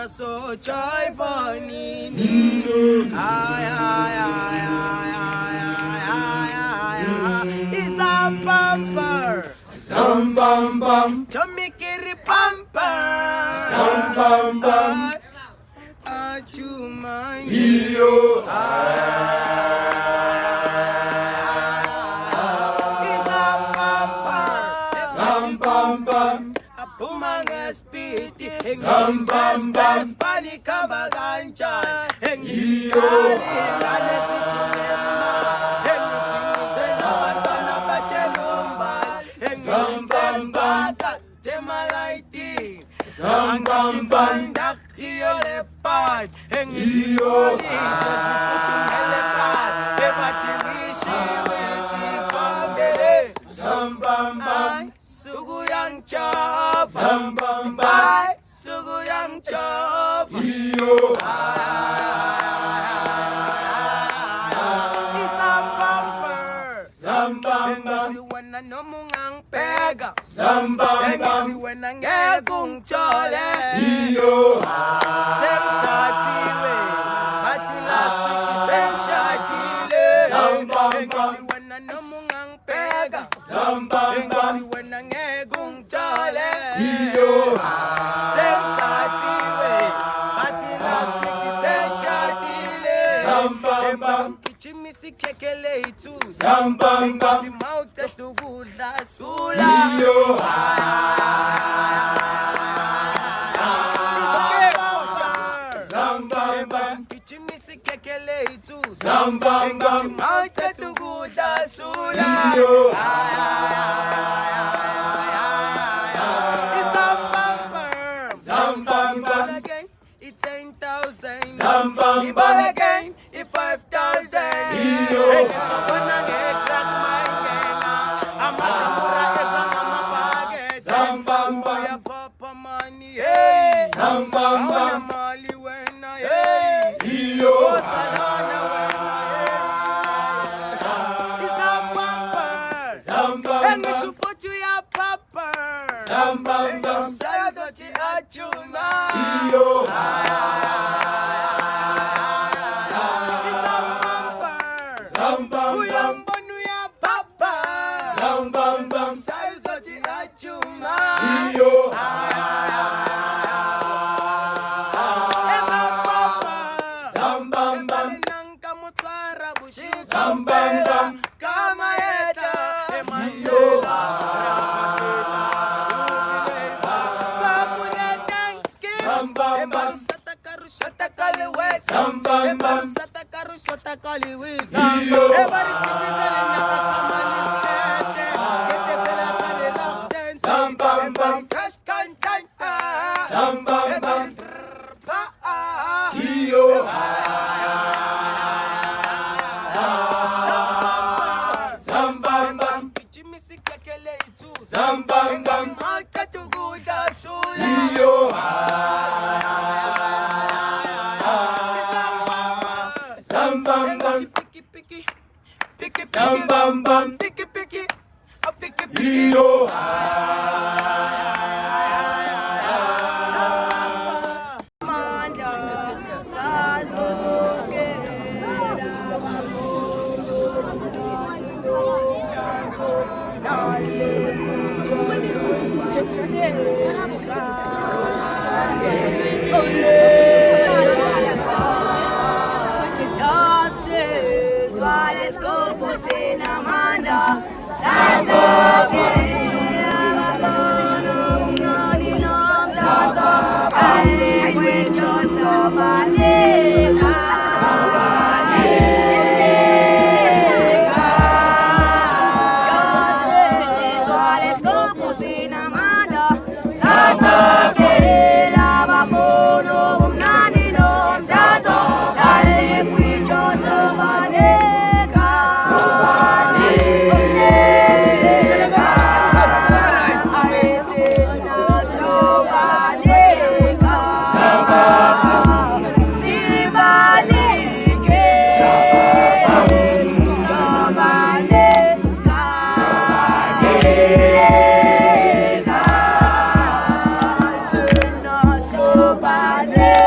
so joyful nini. Ay ay ay ay ay ay ay. It's a bumper. Sam bam bam. Chomikiri bumper. Sam bam bam. Achumani. Iyo. It's a bumper. Sam bam bam. Apumanga speed. Sam bam bam. Panika vaganja. Iyo. Sam bam bam. Sam bam bam. Iyo. Sam bam bam. Sugu yang chop. Sam bam bam. Sugu yang chop. Iyo. It's a bumper. Sam bam bam. Engiti wena nomungang pega. Sam bam Engiti bam. wena ngekung chole. Iyo. Sem chatiwe. Bati last week sem shadile. Sam bam bam. Engiti wena nomungang pega. Sam bam bam. Engiti wena ngekung chole. Iyo. Sem chatiwe. Bati last week sem shadile. Sam bam bam. Kichimisi kekele itu. Sam bam bam. Engiti mauta tugula sula. Iyo. Sam bam bam. Kichimisi kekele itu. Sam bam bam. Engiti mauta tugula sula. Iyo. It's a bumper. Sam bam bam. Again, it's 10,000. Sam bam Ibon bam. again, it's 5,000. Iyo. And it's a one again, track my genga. Amakamura is a mama baggage. Sam bam Uya bam. papa money, hey. Sam bam Auna bam. mali wena, hey. Iyo. Salana wena, hey. It's a bumper. Sam bam And bam. it's a photo ya papa. Sam bam bam. Sometimes what you achuma. Iyo. It's a bumper. Sam bam bam. Uyambonu ya papa. Sam bam bam. Sometimes what you achuma. Iyo. It's a bumper. Sam bam bam. Nanka mutwara bushika. Sam bam bam. Kama yeta. Iyo. Sam bam bam. Sam bam bam. Iyo. Sam bam bam. Sam bam bam. Iyo. Sam bam bam. Sam bam bam. Iyo. Sam bam bam. Sam bam bam. Iyo. Bye.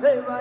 Yeah.